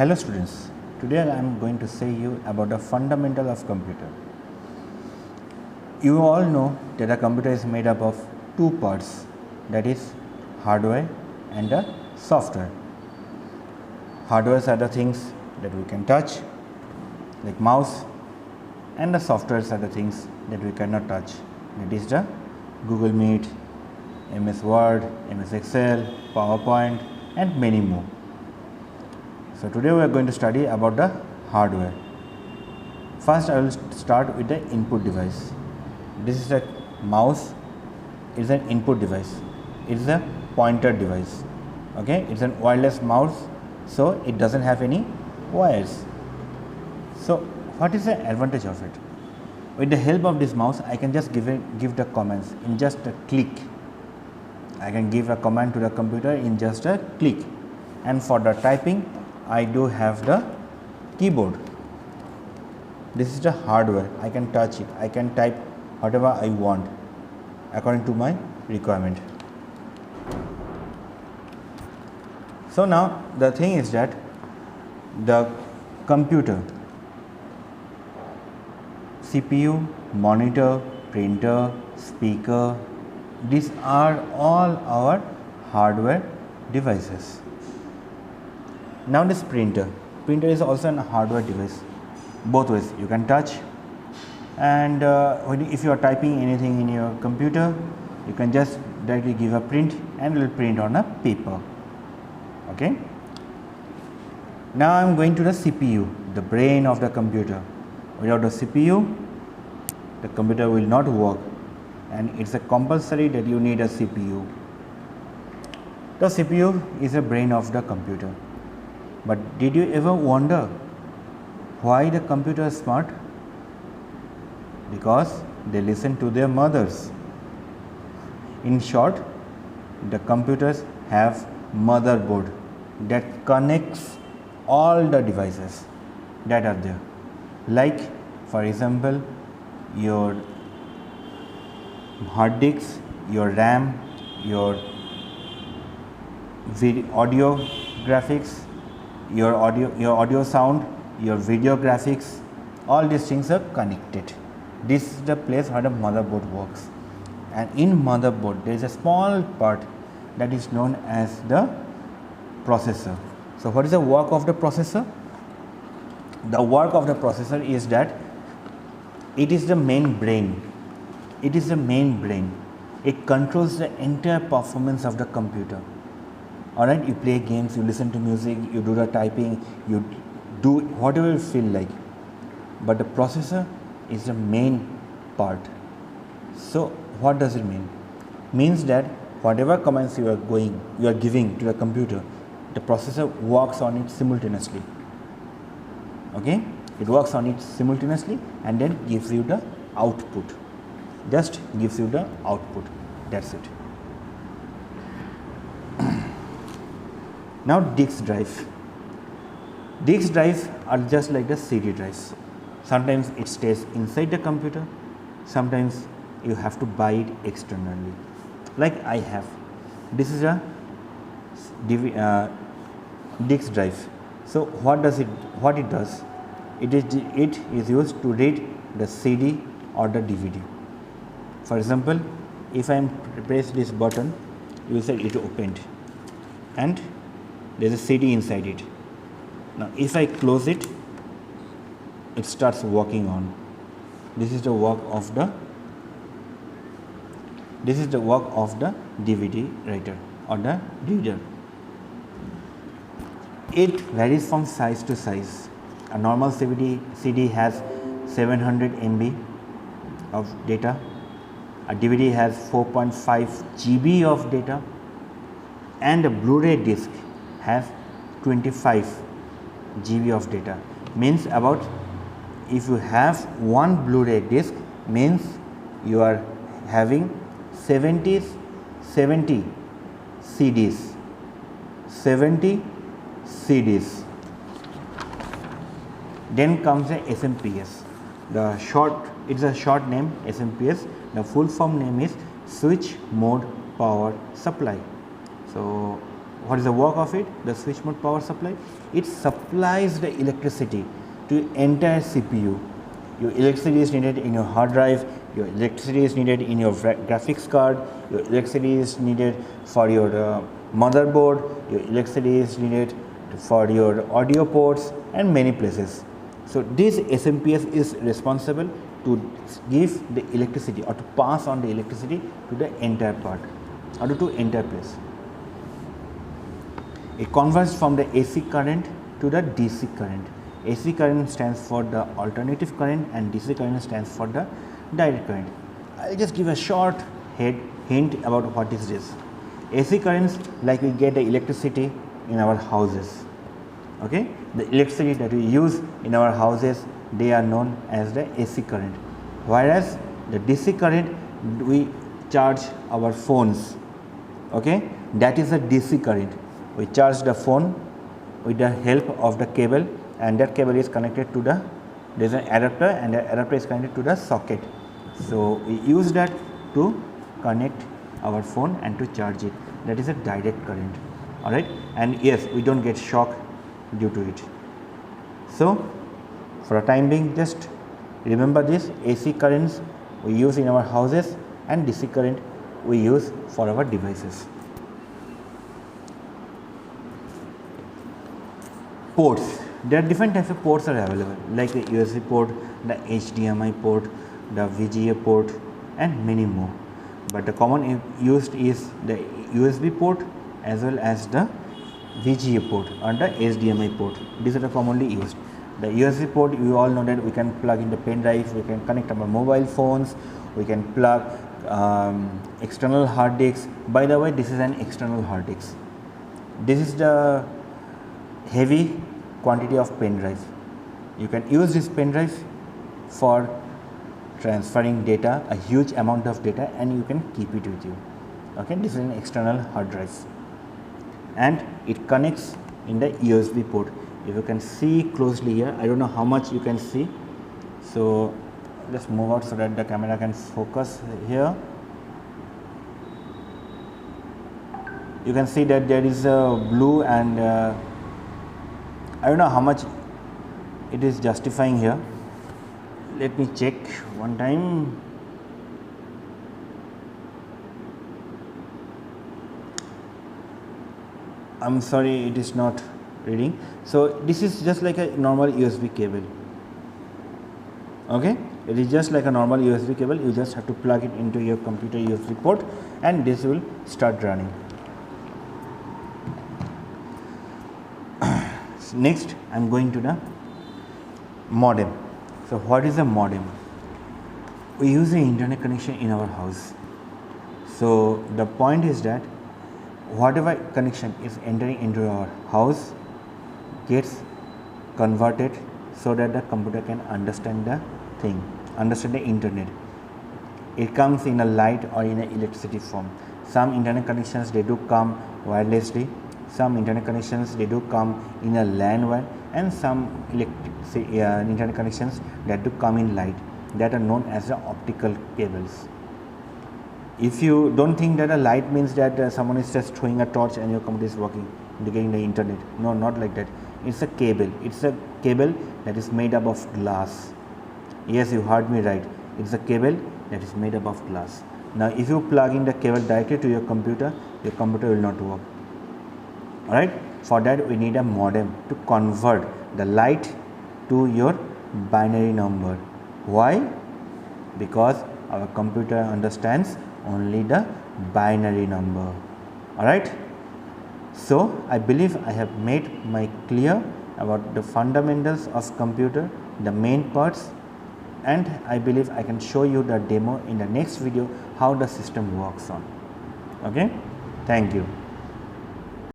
Hello students, today I am going to say you about the fundamental of computer. You all know that a computer is made up of two parts, that is hardware and the software. Hardwares are the things that we can touch like mouse, and the softwares are the things that we cannot touch, that is the Google Meet, MS Word, MS Excel, PowerPoint and many more. So today we are going to study about the hardware. First I will start with the input device. This is a mouse, it is an input device, it is a pointer device. Okay, it is an wireless mouse, so it doesn't have any wires. So what is the advantage of it? With the help of this mouse I can just give the commands in just a click. I can give a command to the computer in just a click, and for the typing I do have the keyboard. This is the hardware. I can touch it. I can type whatever I want according to my requirement. So now the thing is that the computer, CPU, monitor, printer, speaker, these are all our hardware devices. Now this printer is also a hardware device. Both ways, you can touch, and if you are typing anything in your computer, you can just directly give a print and it will print on a paper. Okay. Now I am going to the CPU, the brain of the computer. Without the CPU, the computer will not work, and it's a compulsory that you need a CPU. The CPU is the brain of the computer. But did you ever wonder why the computer is smart? Because they listen to their mothers. In short, the computers have motherboard that connects all the devices that are there. Like for example, your hard disk, your RAM, your audio graphics, your audio sound, your video graphics, all these things are connected. This is the place where the motherboard works, and in motherboard there is a small part that is known as the processor. So what is the work of the processor? The work of the processor is that it is the main brain. It is the main brain. It controls the entire performance of the computer. Alright, you play games, you listen to music, you do the typing, you do whatever you feel like. But the processor is the main part. So what does it mean? Means that whatever commands you are giving to the computer, the processor works on it simultaneously. Okay, it works on it simultaneously and then gives you the output. Just gives you the output. That's it. Now disk drive. Disk drives are just like the CD drives. Sometimes it stays inside the computer, sometimes you have to buy it externally. Like I have. This is a disk drive. So what it does? It is used to read the CD or the DVD. For example, if I press this button, you will say it opened, and there is a CD inside it. Now if I close it, it starts working on. This is the work of the DVD writer or the reader. It varies from size to size. A normal CD has 700 MB of data. A DVD has 4.5 GB of data, and a Blu-ray disc has 25 GB of data. Means about, if you have one Blu-ray disc, means you are having 70 CDs. 70 CDs. Then comes the SMPS. It's a short name, SMPS. The full form name is Switch Mode Power Supply. So What is the work of it? The switch mode power supply, it supplies the electricity to entire CPU. Your electricity is needed in your hard drive, your electricity is needed in your graphics card, your electricity is needed for your motherboard, your electricity is needed for your audio ports and many places. So this SMPS is responsible to give the electricity or to pass on the electricity to the entire part or to entire place. It converts from the AC current to the DC current. AC current stands for the alternative current and DC current stands for the direct current. I will just give a short hint about what is this. AC currents, like we get the electricity in our houses. Okay, the electricity that we use in our houses, they are known as the AC current. Whereas the DC current, we charge our phones. Okay, that is a DC current. We charge the phone with the help of the cable, and that cable is connected to the, there is an adapter, and the adapter is connected to the socket. So we use that to connect our phone and to charge it. That is a direct current. Alright, and yes, we don't get shock due to it. So for a time being, just remember this: AC currents we use in our houses and DC current we use for our devices. Ports. There are different types of ports are available, like the USB port, the HDMI port, the VGA port and many more. But the common used is the USB port as well as the VGA port or the HDMI port. These are the commonly used. The USB port, you all know that we can plug in the pen drive, we can connect our mobile phones, we can plug external hard disks. By the way, this is an external hard disk. This is the heavy quantity of pen drive. You can use this pen drive for transferring data, a huge amount of data, and you can keep it with you. Okay, this is an external hard drive and it connects in the USB port. If you can see closely here, I don't know how much you can see, so let's move out so that the camera can focus here. You can see that there is a blue and I don't know how much it is justifying here. Let me check one time. I'm sorry, it is not reading. So this is just like a normal USB cable. Okay, it is just like a normal USB cable. You just have to plug it into your computer USB port and this will start running. Next, I am going to the modem. So what is a modem? We use the internet connection in our house. So the point is that whatever connection is entering into our house gets converted so that the computer can understand the thing, understand the internet. It comes in a light or in a electricity form. Some internet connections, they do come wirelessly. Some internet connections, they do come in a LAN wire, and some internet connections that do come in light, that are known as the optical cables. If you don't think that a light means that someone is just throwing a torch and your computer is working, getting the internet. No, not like that. It's a cable. It's a cable that is made up of glass. Yes, you heard me right. It's a cable that is made up of glass. Now, if you plug in the cable directly to your computer will not work. Alright, for that we need a modem to convert the light to your binary number. Why? Because our computer understands only the binary number. Alright, so I believe I have made my clear about the fundamentals of computer, the main parts, and I believe I can show you the demo in the next video how the system works on. Okay, thank you.